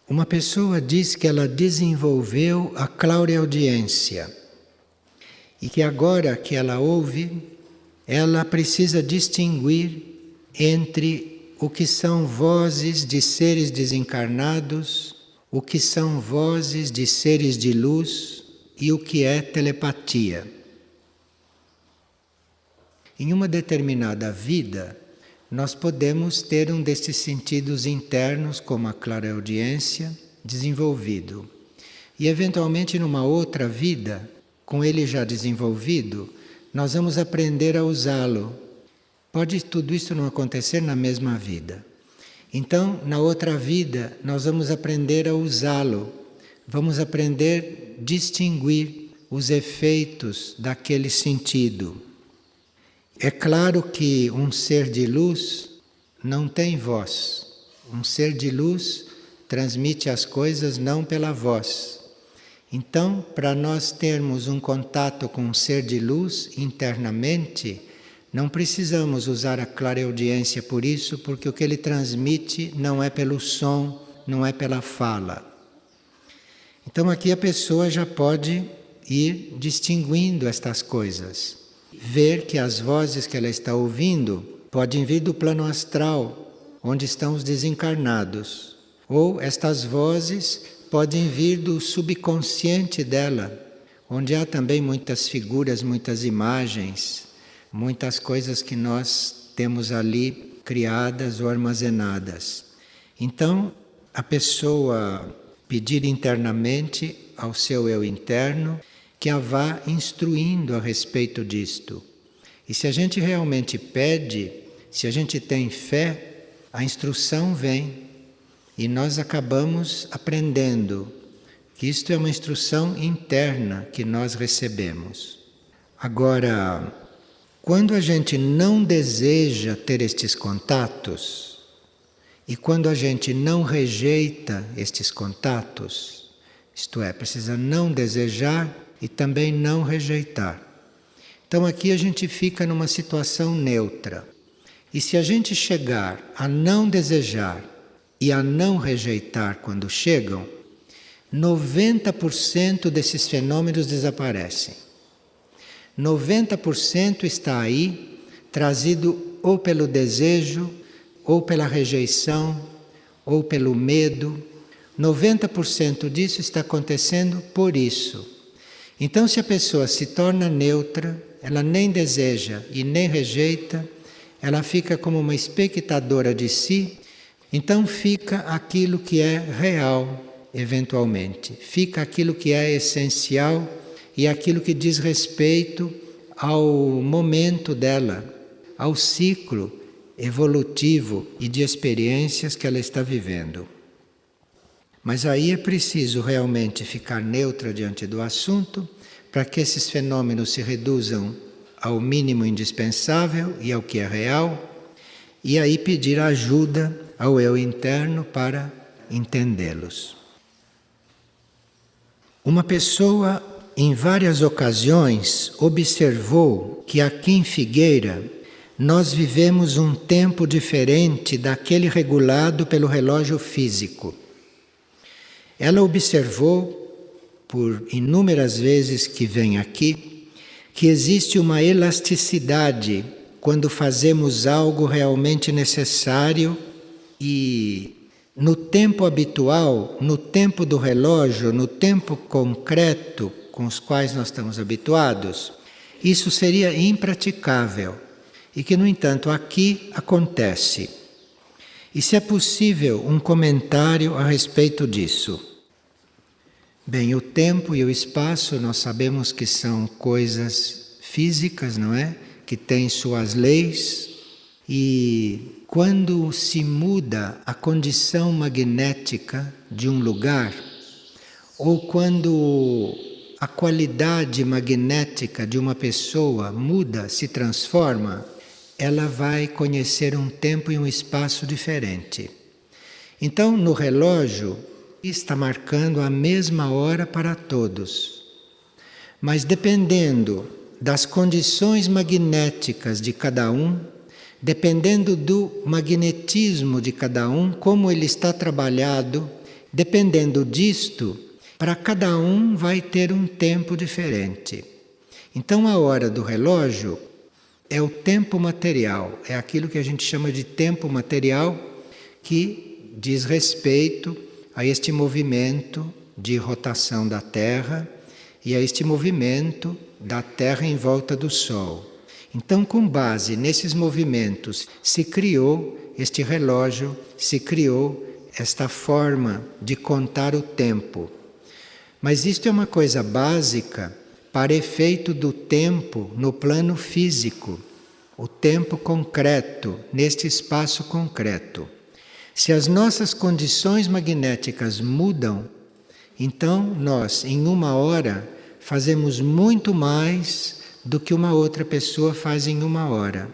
Uma pessoa diz que ela desenvolveu a clareaudiência e que agora que ela ouve, ela precisa distinguir entre o que são vozes de seres desencarnados, o que são vozes de seres de luz e o que é telepatia. Em uma determinada vida, nós podemos ter um destes sentidos internos, como a clareaudiência, desenvolvido. E eventualmente numa outra vida, com ele já desenvolvido, nós vamos aprender a usá-lo. Pode tudo isso não acontecer na mesma vida. Então, na outra vida, nós vamos aprender a usá-lo. Vamos aprender a distinguir os efeitos daquele sentido. É claro que um ser de luz não tem voz. Um ser de luz transmite as coisas não pela voz. Então, para nós termos um contato com um ser de luz internamente, não precisamos usar a clareaudiência por isso, porque o que ele transmite não é pelo som, não é pela fala. Então aqui a pessoa já pode ir distinguindo estas coisas. Ver que as vozes que ela está ouvindo podem vir do plano astral, onde estão os desencarnados. Ou estas vozes podem vir do subconsciente dela, onde há também muitas figuras, muitas imagens, muitas coisas que nós temos ali criadas ou armazenadas. Então, a pessoa pedir internamente ao seu eu interno que a vá instruindo a respeito disto. E se a gente realmente pede, se a gente tem fé, a instrução vem. E nós acabamos aprendendo que isto é uma instrução interna que nós recebemos. Agora, quando a gente não deseja ter estes contatos, e quando a gente não rejeita estes contatos, isto é, precisa não desejar e também não rejeitar. Então aqui a gente fica numa situação neutra. E se a gente chegar a não desejar e a não rejeitar quando chegam, 90% desses fenômenos desaparecem. 90% está aí, trazido ou pelo desejo, ou pela rejeição, ou pelo medo. 90% disso está acontecendo por isso. Então, se a pessoa se torna neutra, ela nem deseja e nem rejeita, ela fica como uma espectadora de si, então fica aquilo que é real, eventualmente. Fica aquilo que é essencial e aquilo que diz respeito ao momento dela, ao ciclo evolutivo e de experiências que ela está vivendo. Mas aí é preciso realmente ficar neutra diante do assunto para que esses fenômenos se reduzam ao mínimo indispensável e ao que é real, e aí pedir ajuda ao eu interno para entendê-los. Uma pessoa, em várias ocasiões, observou que aqui em Figueira nós vivemos um tempo diferente daquele regulado pelo relógio físico. Ela observou, por inúmeras vezes que vem aqui, que existe uma elasticidade quando fazemos algo realmente necessário e no tempo habitual, no tempo do relógio, no tempo concreto com os quais nós estamos habituados, isso seria impraticável e que, no entanto, aqui acontece. E se é possível um comentário a respeito disso? Bem, o tempo e o espaço nós sabemos que são coisas físicas, não é? Que têm suas leis, e quando se muda a condição magnética de um lugar, ou quando a qualidade magnética de uma pessoa muda, se transforma, ela vai conhecer um tempo e um espaço diferente. Então, no relógio, está marcando a mesma hora para todos. Mas dependendo das condições magnéticas de cada um, dependendo do magnetismo de cada um, como ele está trabalhado Dependendo disto, para cada um vai ter um tempo diferente. Então a hora do relógio é o tempo material, é aquilo que a gente chama de tempo material, que diz respeito a este movimento de rotação da Terra e a este movimento da Terra em volta do Sol. Então, com base nesses movimentos, se criou este relógio, se criou esta forma de contar o tempo. Mas isto é uma coisa básica para efeito do tempo no plano físico, o tempo concreto, neste espaço concreto. Se as nossas condições magnéticas mudam, então nós, em 1 hora, fazemos muito mais do que uma outra pessoa faz em 1 hora.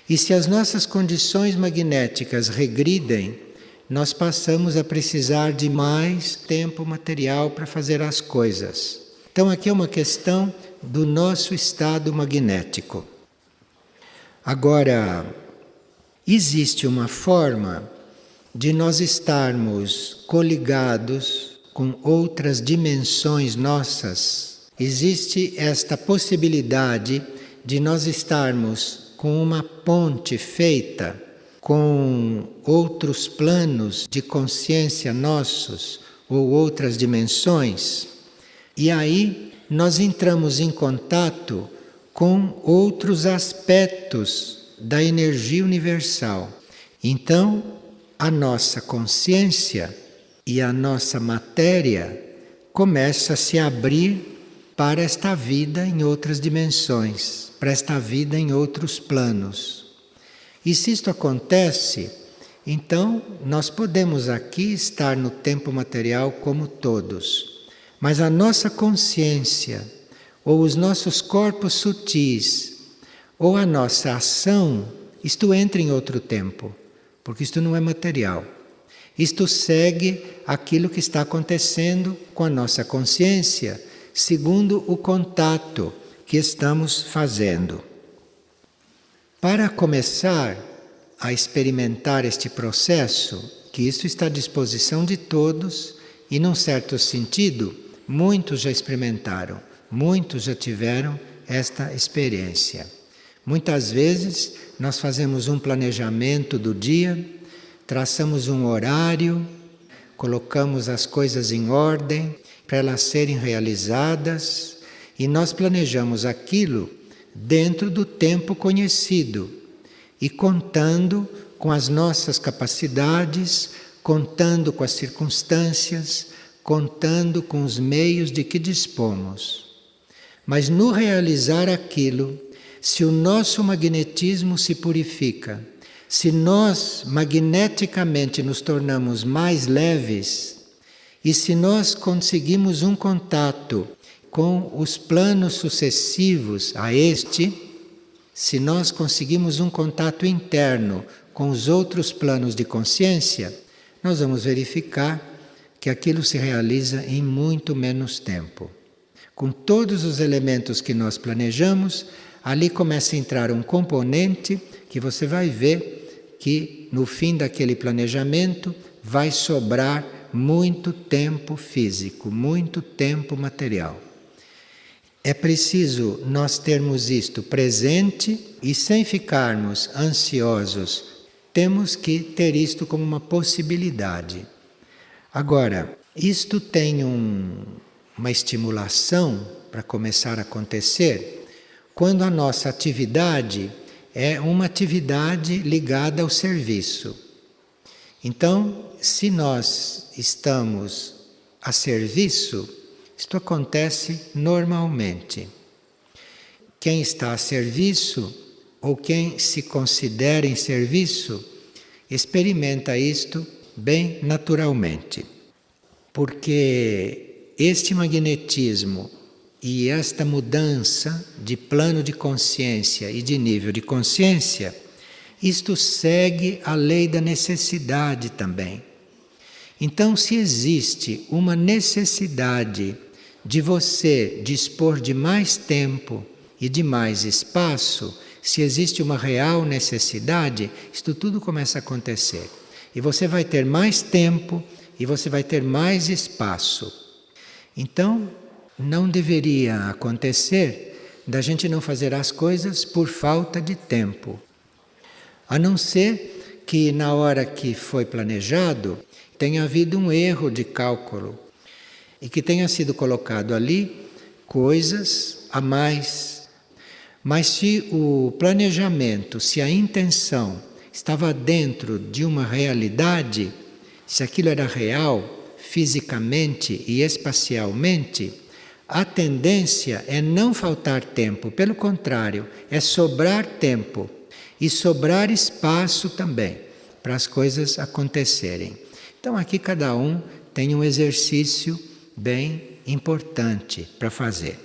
E se as nossas condições magnéticas regridem, nós passamos a precisar de mais tempo material para fazer as coisas. Então aqui é uma questão do nosso estado magnético. Agora, existe uma forma de nós estarmos coligados com outras dimensões nossas. Existe esta possibilidade de nós estarmos com uma ponte feita com outros planos de consciência nossos ou outras dimensões. E aí nós entramos em contato com outros aspectos da energia universal. Então, a nossa consciência e a nossa matéria começa a se abrir para esta vida em outras dimensões, para esta vida em outros planos. E se isto acontece, então nós podemos aqui estar no tempo material como todos, mas a nossa consciência, ou os nossos corpos sutis, ou a nossa ação, isto entra em outro tempo, porque isto não é material. Isto segue aquilo que está acontecendo com a nossa consciência, segundo o contato que estamos fazendo. Para começar a experimentar este processo, que isso está à disposição de todos, e num certo sentido, muitos já experimentaram, muitos já tiveram esta experiência. Muitas vezes nós fazemos um planejamento do dia, traçamos um horário, colocamos as coisas em ordem para elas serem realizadas e nós planejamos aquilo dentro do tempo conhecido e contando com as nossas capacidades, contando com as circunstâncias, contando com os meios de que dispomos. Mas no realizar aquilo, se o nosso magnetismo se purifica, se nós magneticamente nos tornamos mais leves e se nós conseguimos um contato com os planos sucessivos a este, se nós conseguimos um contato interno com os outros planos de consciência, nós vamos verificar que aquilo se realiza em muito menos tempo. Com todos os elementos que nós planejamos, ali começa a entrar um componente que você vai ver que no fim daquele planejamento vai sobrar muito tempo físico, muito tempo material. É preciso nós termos isto presente e sem ficarmos ansiosos, temos que ter isto como uma possibilidade. Agora, isto tem uma estimulação para começar a acontecer quando a nossa atividade é uma atividade ligada ao serviço. Então, se nós estamos a serviço, isto acontece normalmente. Quem está a serviço, ou quem se considera em serviço, experimenta isto bem naturalmente. Porque este magnetismo e esta mudança de plano de consciência e de nível de consciência, isto segue a lei da necessidade também. Então, se existe uma necessidade de você dispor de mais tempo e de mais espaço, se existe uma real necessidade, isto tudo começa a acontecer. E você vai ter mais tempo e você vai ter mais espaço. Então, não deveria acontecer da gente não fazer as coisas por falta de tempo. A não ser que na hora que foi planejado tenha havido um erro de cálculo e que tenha sido colocado ali coisas a mais. Mas se o planejamento, se a intenção estava dentro de uma realidade, se aquilo era real, fisicamente e espacialmente, a tendência é não faltar tempo, pelo contrário, é sobrar tempo e sobrar espaço também para as coisas acontecerem. Então aqui cada um tem um exercício bem importante para fazer.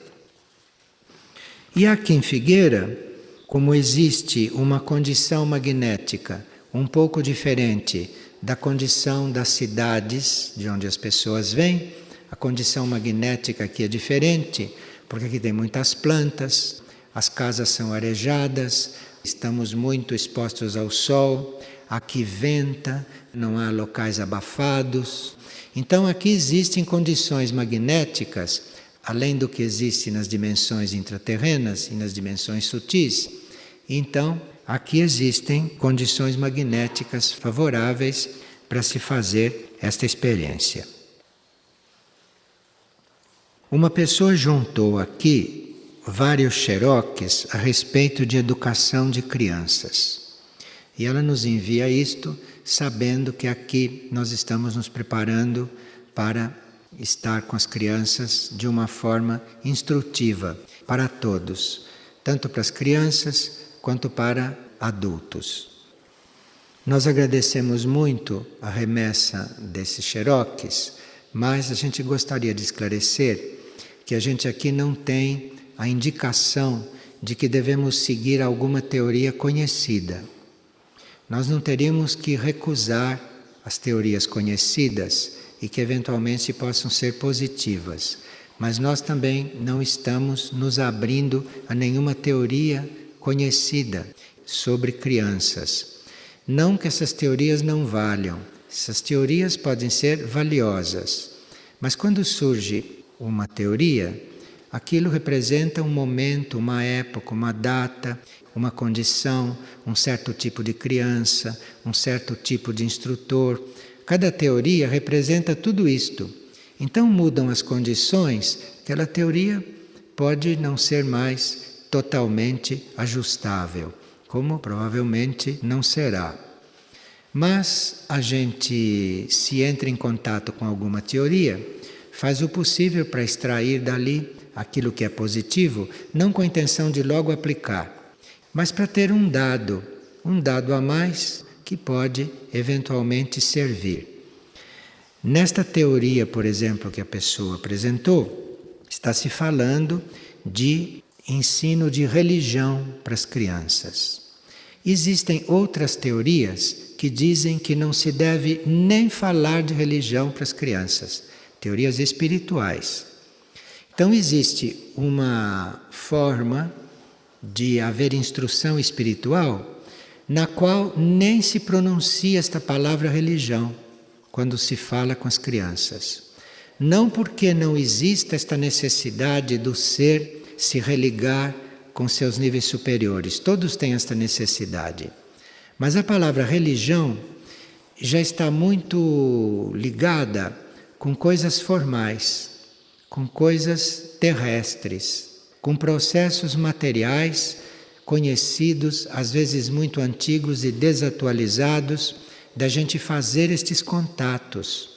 E aqui em Figueira, como existe uma condição magnética um pouco diferente da condição das cidades de onde as pessoas vêm, a condição magnética aqui é diferente, porque aqui tem muitas plantas, as casas são arejadas, estamos muito expostos ao sol, aqui venta, não há locais abafados. Então aqui existem condições magnéticas, além do que existe nas dimensões intraterrenas e nas dimensões sutis. Então, aqui existem condições magnéticas favoráveis para se fazer esta experiência. Uma pessoa juntou aqui vários xeroques a respeito de educação de crianças. E ela nos envia isto sabendo que aqui nós estamos nos preparando para estar com as crianças de uma forma instrutiva para todos, tanto para as crianças quanto para adultos. Nós agradecemos muito a remessa desses xeroques, mas a gente gostaria de esclarecer que a gente aqui não tem a indicação de que devemos seguir alguma teoria conhecida. Nós não teríamos que recusar as teorias conhecidas e que eventualmente possam ser positivas, mas nós também não estamos nos abrindo a nenhuma teoria conhecida sobre crianças. Não que essas teorias não valham, essas teorias podem ser valiosas, mas quando surge uma teoria, aquilo representa um momento, uma época, uma data, uma condição, um certo tipo de criança, um certo tipo de instrutor. Cada teoria representa tudo isto. Então mudam as condições, aquela teoria pode não ser mais totalmente ajustável, como provavelmente não será. Mas a gente, se entra em contato com alguma teoria, faz o possível para extrair dali aquilo que é positivo, não com a intenção de logo aplicar, mas para ter um dado a mais que pode eventualmente servir. Nesta teoria, por exemplo, que a pessoa apresentou, está se falando de ensino de religião para as crianças. Existem outras teorias que dizem que não se deve nem falar de religião para as crianças, teorias espirituais. Então existe uma forma de haver instrução espiritual na qual nem se pronuncia esta palavra religião quando se fala com as crianças. Não porque não exista esta necessidade do ser se religar com seus níveis superiores, todos têm esta necessidade. Mas a palavra religião já está muito ligada com coisas formais, com coisas terrestres, com processos materiais conhecidos, às vezes muito antigos e desatualizados, da gente fazer estes contatos.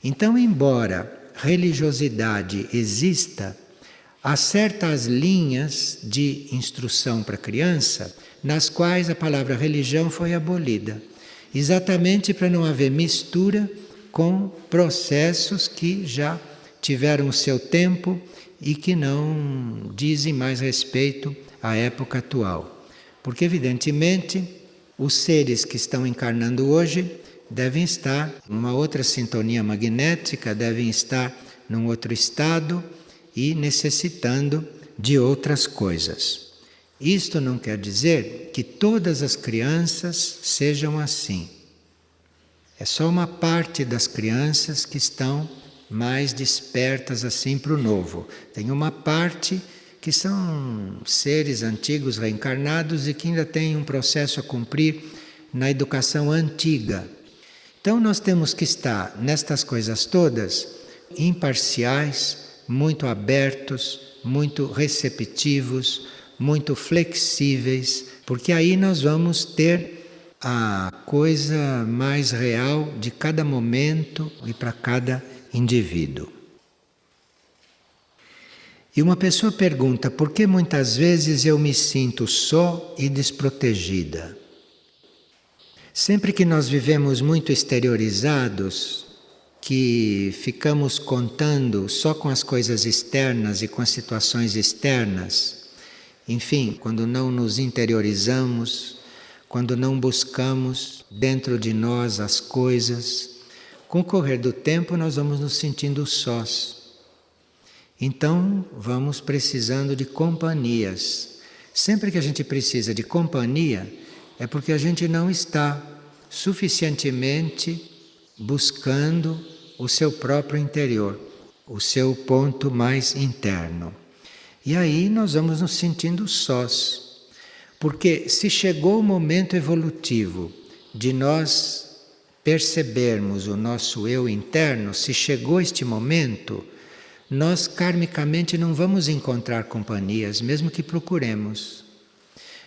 Então, embora religiosidade exista, há certas linhas de instrução para a criança nas quais a palavra religião foi abolida, exatamente para não haver mistura com processos que já tiveram o seu tempo e que não dizem mais respeito à época atual. Porque, evidentemente, os seres que estão encarnando hoje devem estar numa outra sintonia magnética, devem estar num outro estado e necessitando de outras coisas. Isto não quer dizer que todas as crianças sejam assim. É só uma parte das crianças que estão mais despertas assim para o novo. Tem uma parte que são seres antigos reencarnados e que ainda têm um processo a cumprir na educação antiga. Então nós temos que estar nestas coisas todas imparciais, muito abertos, muito receptivos, muito flexíveis, porque aí nós vamos ter a coisa mais real de cada momento e para cada indivíduo. E uma pessoa pergunta: por que muitas vezes eu me sinto só e desprotegida? Sempre que nós vivemos muito exteriorizados, que ficamos contando só com as coisas externas e com as situações externas, enfim, quando não nos interiorizamos, quando não buscamos dentro de nós as coisas, com o correr do tempo nós vamos nos sentindo sós. Então vamos precisando de companhias. Sempre que a gente precisa de companhia, é porque a gente não está suficientemente buscando o seu próprio interior, o seu ponto mais interno. E aí nós vamos nos sentindo sós. Porque se chegou o momento evolutivo de nós percebermos o nosso eu interno, se chegou este momento, nós karmicamente não vamos encontrar companhias, mesmo que procuremos.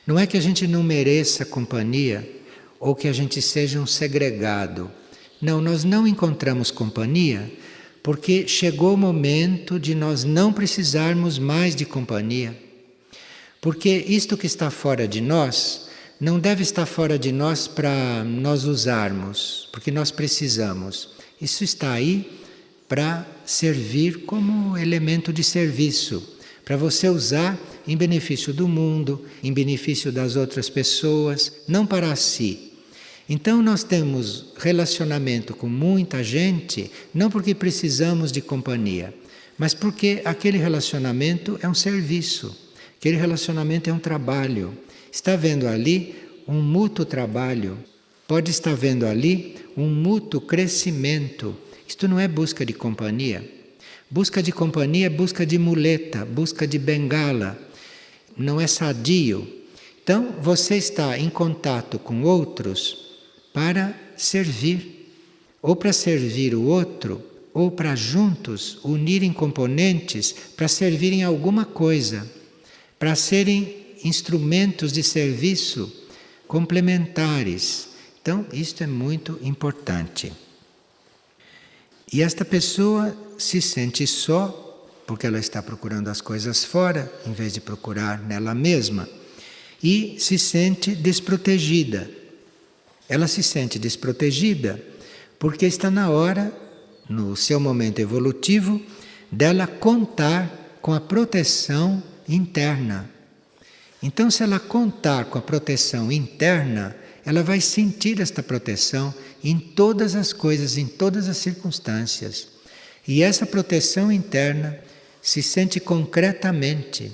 Não é que a gente não mereça companhia ou que a gente seja um segregado. Não, nós não encontramos companhia porque chegou o momento de nós não precisarmos mais de companhia. Porque isto que está fora de nós não deve estar fora de nós para nós usarmos, porque nós precisamos. Isso está aí para servir como elemento de serviço, para você usar em benefício do mundo, em benefício das outras pessoas, não para si. Então nós temos relacionamento com muita gente, não porque precisamos de companhia, mas porque aquele relacionamento é um serviço, aquele relacionamento é um trabalho. Está vendo ali um mútuo trabalho, pode estar vendo ali um mútuo crescimento. Isto não é busca de companhia. Busca de companhia é busca de muleta, busca de bengala. Não é sadio. Então, você está em contato com outros para servir. Ou para servir o outro, ou para juntos unirem componentes para servirem alguma coisa. Para serem instrumentos de serviço complementares. Então, isto é muito importante. E esta pessoa se sente só, porque ela está procurando as coisas fora, em vez de procurar nela mesma, e se sente desprotegida. Ela se sente desprotegida porque está na hora, no seu momento evolutivo, dela contar com a proteção interna. Então, se ela contar com a proteção interna, ela vai sentir esta proteção em todas as coisas, em todas as circunstâncias. E essa proteção interna se sente concretamente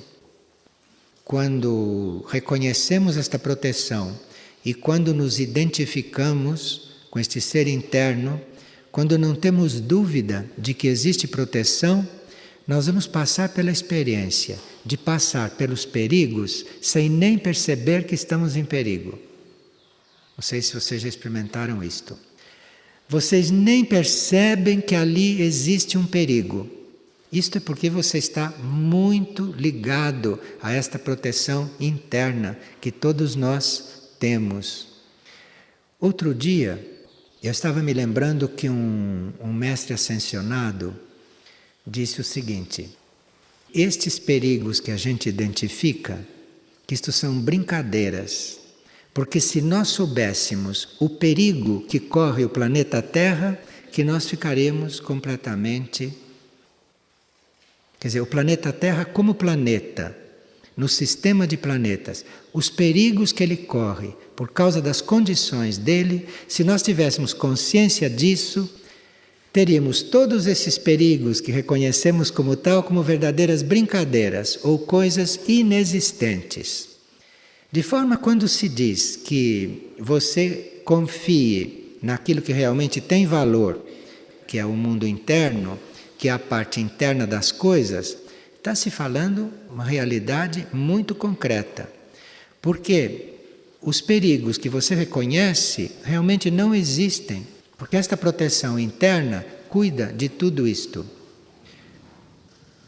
quando reconhecemos esta proteção e quando nos identificamos com este ser interno, quando não temos dúvida de que existe proteção, nós vamos passar pela experiência de passar pelos perigos sem nem perceber que estamos em perigo. Não sei se vocês já experimentaram isto. Vocês nem percebem que ali existe um perigo. Isto é porque você está muito ligado a esta proteção interna que todos nós temos. Outro dia, eu estava me lembrando que um mestre ascensionado disse o seguinte: estes perigos que a gente identifica, que isto são brincadeiras. Porque se nós soubéssemos o perigo que corre o planeta Terra, que nós ficaremos completamente... Quer dizer, o planeta Terra como planeta, no sistema de planetas, os perigos que ele corre por causa das condições dele, se nós tivéssemos consciência disso, teríamos todos esses perigos que reconhecemos como tal, como verdadeiras brincadeiras ou coisas inexistentes. De forma, quando se diz que você confie naquilo que realmente tem valor, que é o mundo interno, que é a parte interna das coisas, está se falando uma realidade muito concreta. Porque os perigos que você reconhece realmente não existem, porque esta proteção interna cuida de tudo isto.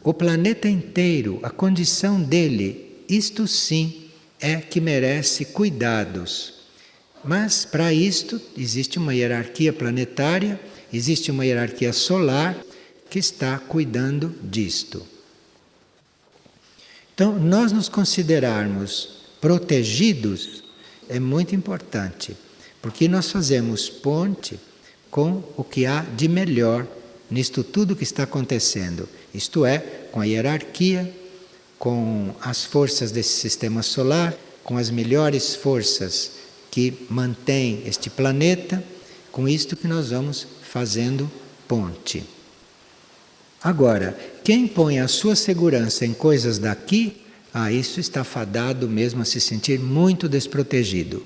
O planeta inteiro, a condição dele, isto sim é que merece cuidados. Mas para isto existe uma hierarquia planetária, existe uma hierarquia solar que está cuidando disto. Então, nós nos considerarmos protegidos é muito importante, porque nós fazemos ponte com o que há de melhor nisto tudo que está acontecendo, isto é, com a hierarquia, com as forças desse sistema solar, com as melhores forças que mantêm este planeta, com isto que nós vamos fazendo ponte. Agora, quem põe a sua segurança em coisas daqui, isso está fadado mesmo a se sentir muito desprotegido.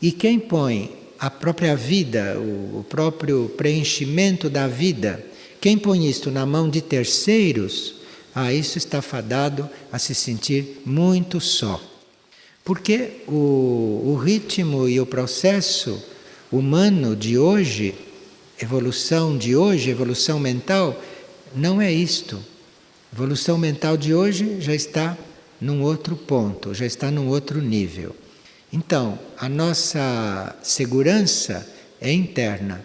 E quem põe a própria vida, o próprio preenchimento da vida, quem põe isto na mão de terceiros, isso está fadado a se sentir muito só. Porque o ritmo e o processo humano de hoje, evolução de hoje, evolução mental, não é isto. A evolução mental de hoje já está num outro ponto, já está num outro nível. Então, a nossa segurança é interna.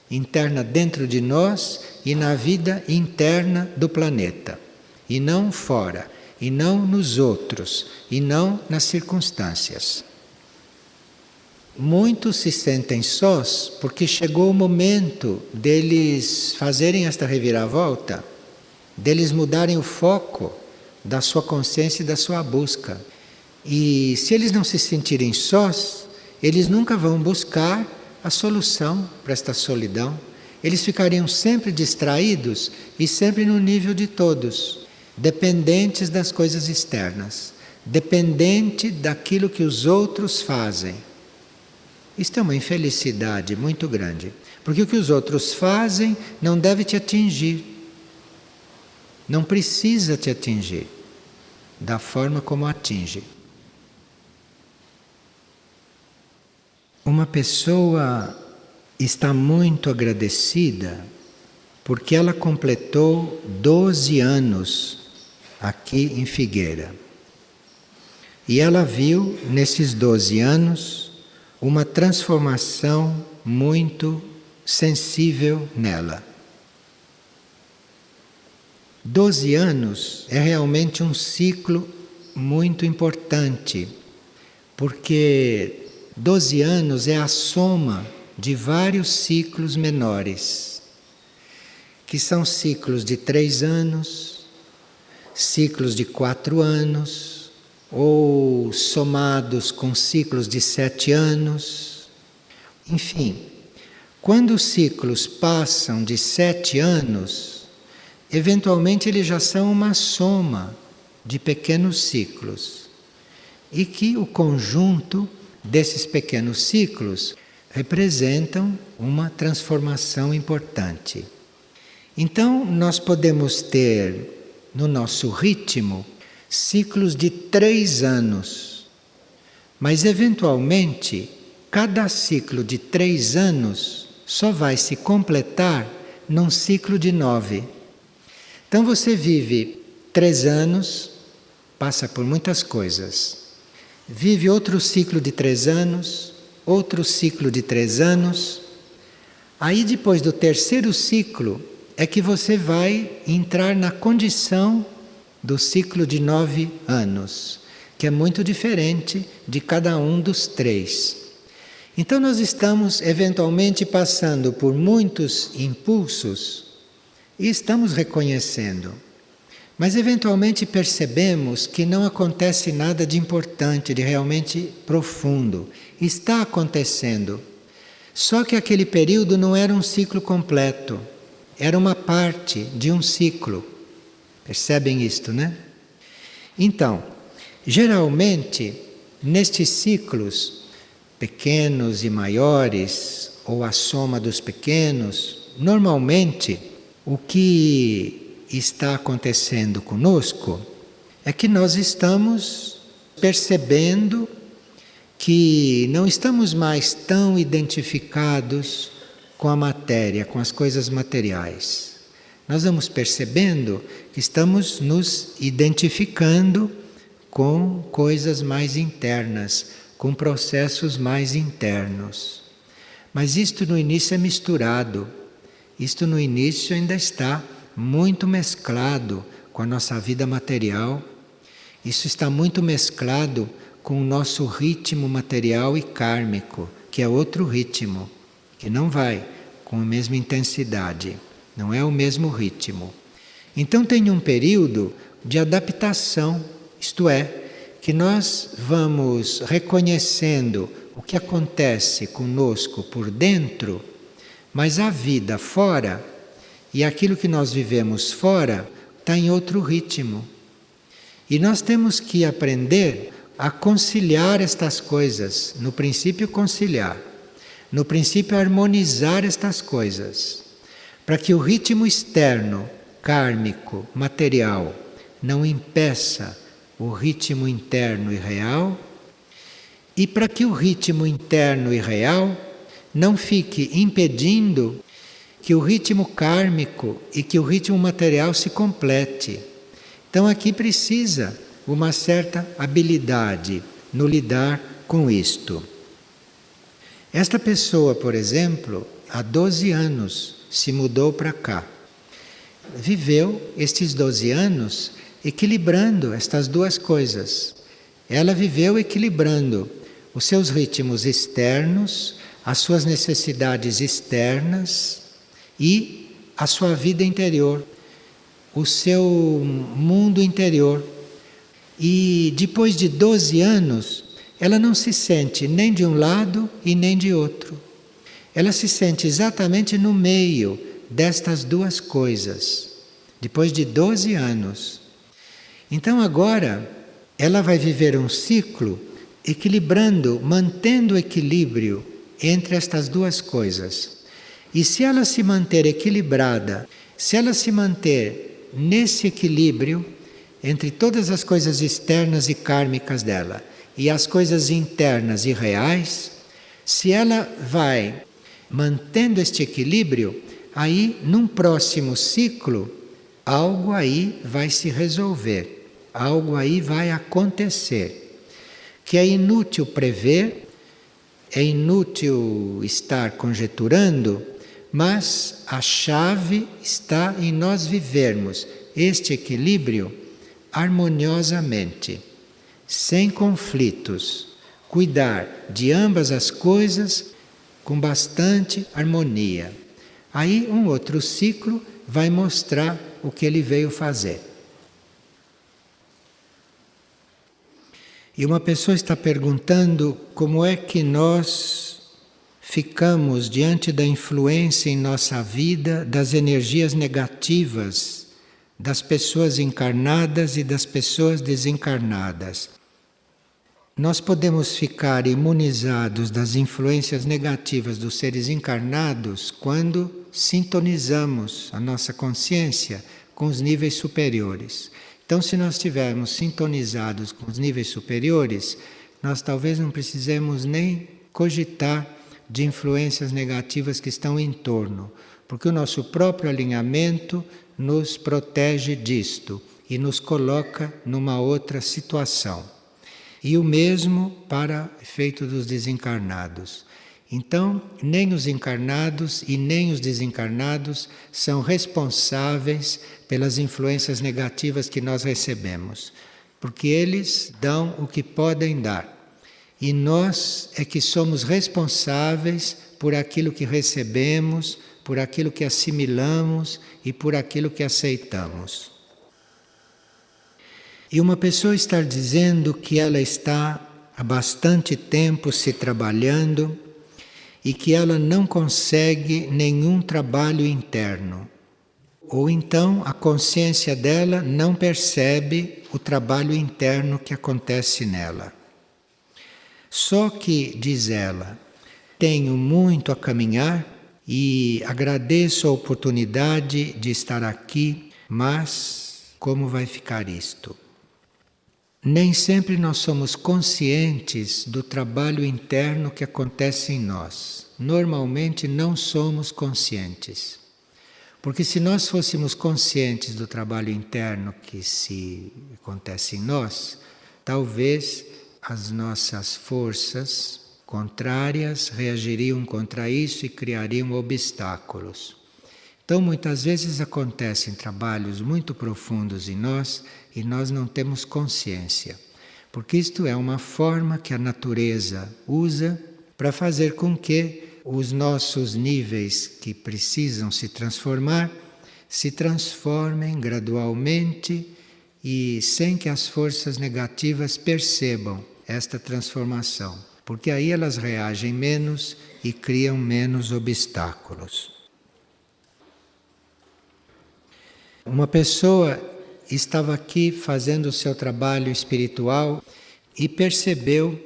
Interna dentro de nós e na vida interna do planeta. E não fora, e não nos outros, e não nas circunstâncias. Muitos se sentem sós porque chegou o momento deles fazerem esta reviravolta, deles mudarem o foco da sua consciência e da sua busca. E se eles não se sentirem sós, eles nunca vão buscar a solução para esta solidão. Eles ficariam sempre distraídos e sempre no nível de todos, dependentes das coisas externas, dependente daquilo que os outros fazem. Isto é uma infelicidade muito grande, porque o que os outros fazem não deve te atingir, não precisa te atingir da forma como atinge. Uma pessoa está muito agradecida porque ela completou 12 anos aqui em Figueira. E ela viu nesses 12 anos uma transformação muito sensível nela. 12 anos é realmente um ciclo muito importante, porque 12 anos é a soma de vários ciclos menores, que são ciclos de 3 anos, ciclos de 4 anos, ou somados com ciclos de 7 anos. Enfim, quando os ciclos passam de 7 anos, eventualmente eles já são uma soma de pequenos ciclos. E que o conjunto desses pequenos ciclos representam uma transformação importante. Então, nós podemos ter no nosso ritmo ciclos de 3 anos, mas eventualmente cada ciclo de 3 anos só vai se completar num ciclo de 9. Então você vive 3 anos, passa por muitas coisas, vive outro ciclo de 3 anos, outro ciclo de 3 anos, aí depois do terceiro ciclo é que você vai entrar na condição do ciclo de 9 anos, que é muito diferente de cada um dos 3. Então nós estamos eventualmente passando por muitos impulsos e estamos reconhecendo. Mas eventualmente percebemos que não acontece nada de importante, de realmente profundo. Está acontecendo. Só que aquele período não era um ciclo completo. Era uma parte de um ciclo. Percebem isto, né? Então, geralmente, nestes ciclos, pequenos e maiores, ou a soma dos pequenos. Normalmente, o que está acontecendo conosco é que nós estamos percebendo que não estamos mais tão identificados com a matéria, com as coisas materiais. Nós vamos percebendo que estamos nos identificando com coisas mais internas, com processos mais internos. Mas isto no início é misturado. Isto no início ainda está muito mesclado com a nossa vida material. Isso está muito mesclado com o nosso ritmo material e kármico, que é outro ritmo, que não vai com a mesma intensidade, não é o mesmo ritmo. Então tem um período de adaptação, isto é, que nós vamos reconhecendo o que acontece conosco por dentro, mas a vida fora e aquilo que nós vivemos fora está em outro ritmo. E nós temos que aprender a conciliar estas coisas. No princípio, conciliar. No princípio, harmonizar estas coisas. Para que o ritmo externo, kármico, material, não impeça o ritmo interno e real. E para que o ritmo interno e real não fique impedindo que o ritmo kármico e que o ritmo material se complete. Então aqui precisa uma certa habilidade no lidar com isto. Esta pessoa, por exemplo, há 12 anos se mudou para cá. Viveu estes 12 anos equilibrando estas duas coisas. Ela viveu equilibrando os seus ritmos externos, as suas necessidades externas e a sua vida interior, o seu mundo interior. E depois de 12 anos, ela não se sente nem de um lado e nem de outro. Ela se sente exatamente no meio destas duas coisas, depois de 12 anos. Então agora, ela vai viver um ciclo equilibrando, mantendo o equilíbrio entre estas duas coisas. E se ela se manter equilibrada, se ela se manter nesse equilíbrio entre todas as coisas externas e kármicas dela e as coisas internas e reais, se ela vai mantendo este equilíbrio, aí num próximo ciclo, algo aí vai se resolver, algo aí vai acontecer, que é inútil prever, é inútil estar conjeturando, mas a chave está em nós vivermos este equilíbrio harmoniosamente, sem conflitos, cuidar de ambas as coisas com bastante harmonia. Aí um outro ciclo vai mostrar o que ele veio fazer. E uma pessoa está perguntando como é que nós ficamos diante da influência em nossa vida das energias negativas das pessoas encarnadas e das pessoas desencarnadas. Nós podemos ficar imunizados das influências negativas dos seres encarnados quando sintonizamos a nossa consciência com os níveis superiores. Então, se nós estivermos sintonizados com os níveis superiores, nós talvez não precisemos nem cogitar de influências negativas que estão em torno, porque o nosso próprio alinhamento nos protege disto e nos coloca numa outra situação. E o mesmo para efeito dos desencarnados. Então, nem os encarnados e nem os desencarnados são responsáveis pelas influências negativas que nós recebemos, porque eles dão o que podem dar. E nós é que somos responsáveis por aquilo que recebemos, por aquilo que assimilamos e por aquilo que aceitamos. E uma pessoa está dizendo que ela está há bastante tempo se trabalhando e que ela não consegue nenhum trabalho interno. Ou então a consciência dela não percebe o trabalho interno que acontece nela. Só que, diz ela, Tenho muito a caminhar e agradeço a oportunidade de estar aqui, mas como vai ficar isto? Nem sempre nós somos conscientes do trabalho interno que acontece em nós. Normalmente não somos conscientes. Porque se nós fôssemos conscientes do trabalho interno que se acontece em nós, talvez as nossas forças contrárias reagiriam contra isso e criariam obstáculos. Então, muitas vezes acontecem trabalhos muito profundos em nós e nós não temos consciência, porque isto é uma forma que a natureza usa para fazer com que os nossos níveis que precisam se transformem gradualmente e sem que as forças negativas percebam esta transformação, porque aí elas reagem menos e criam menos obstáculos. Uma pessoa estava aqui fazendo o seu trabalho espiritual e percebeu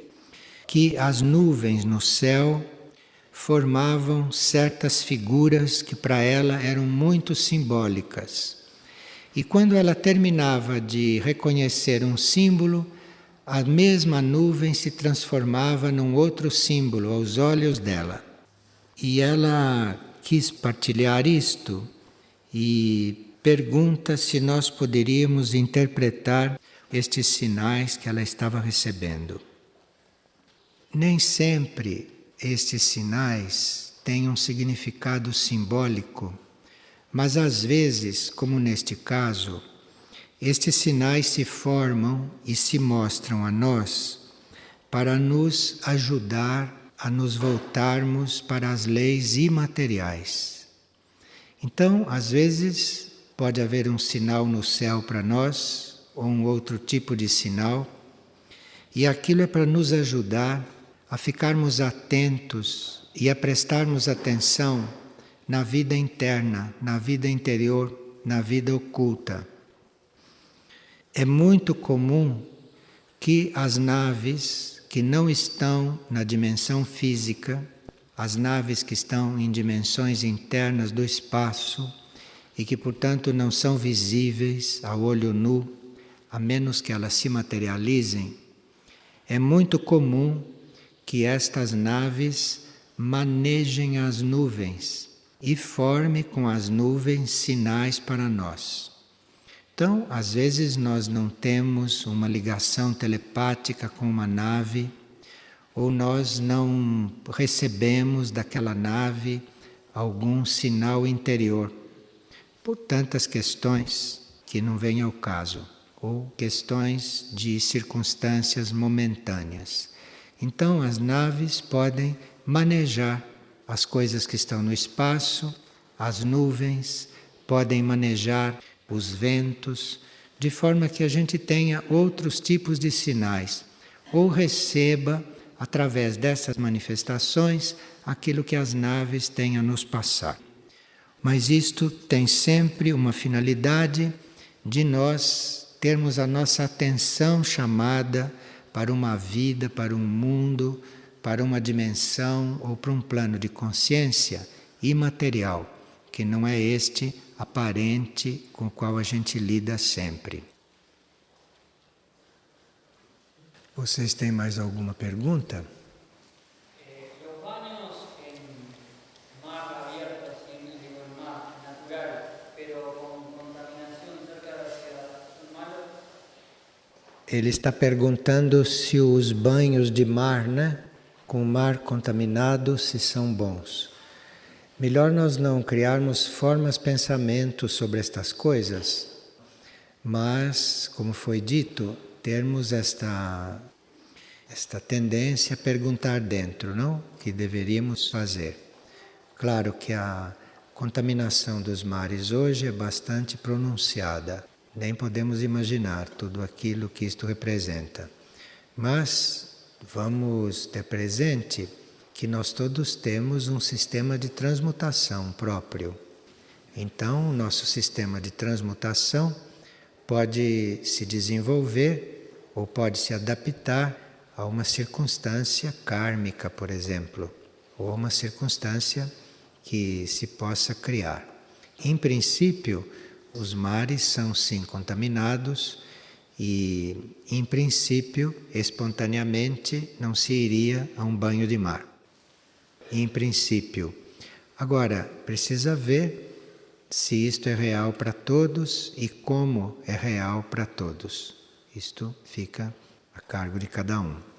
que as nuvens no céu formavam certas figuras que para ela eram muito simbólicas. E quando ela terminava de reconhecer um símbolo, a mesma nuvem se transformava num outro símbolo aos olhos dela. E ela quis partilhar isto e pergunta se nós poderíamos interpretar estes sinais que ela estava recebendo. Nem sempre estes sinais têm um significado simbólico, mas às vezes, como neste caso, estes sinais se formam e se mostram a nós para nos ajudar a nos voltarmos para as leis imateriais. Então, às vezes, pode haver um sinal no céu para nós, ou um outro tipo de sinal, e aquilo é para nos ajudar a ficarmos atentos e a prestarmos atenção na vida interna, na vida interior, na vida oculta. É muito comum que as naves que não estão na dimensão física, as naves que estão em dimensões internas do espaço e que, portanto, não são visíveis a olho nu, a menos que elas se materializem, é muito comum que estas naves manejem as nuvens e formem com as nuvens sinais para nós. Então, às vezes nós não temos uma ligação telepática com uma nave, ou nós não recebemos daquela nave algum sinal interior, por tantas questões que não vêm ao caso, ou questões de circunstâncias momentâneas. Então, as naves podem manejar as coisas que estão no espaço, as nuvens, podem manejar os ventos, de forma que a gente tenha outros tipos de sinais, ou receba, através dessas manifestações, aquilo que as naves têm a nos passar. Mas isto tem sempre uma finalidade de nós termos a nossa atenção chamada para uma vida, para um mundo, para uma dimensão ou para um plano de consciência imaterial, que não é este aparente com o qual a gente lida sempre. Vocês têm mais alguma pergunta? Los baños en mar abierto, en mar natural, pero con contaminación cerca de mar. Ele está perguntando se os banhos de mar, com o mar contaminado, se são bons. Melhor nós não criarmos formas, pensamentos sobre estas coisas, mas, como foi dito, termos esta tendência a perguntar dentro, não? Que deveríamos fazer. Claro que a contaminação dos mares hoje é bastante pronunciada. Nem podemos imaginar tudo aquilo que isto representa. Mas vamos ter presente que nós todos temos um sistema de transmutação próprio. Então, o nosso sistema de transmutação pode se desenvolver ou pode se adaptar a uma circunstância kármica, por exemplo. ou uma circunstância que se possa criar. Em princípio, os mares são sim contaminados e, em princípio, espontaneamente não se iria a um banho de mar. Em princípio. Agora, precisa ver se isto é real para todos e como é real para todos. Isto fica a cargo de cada um.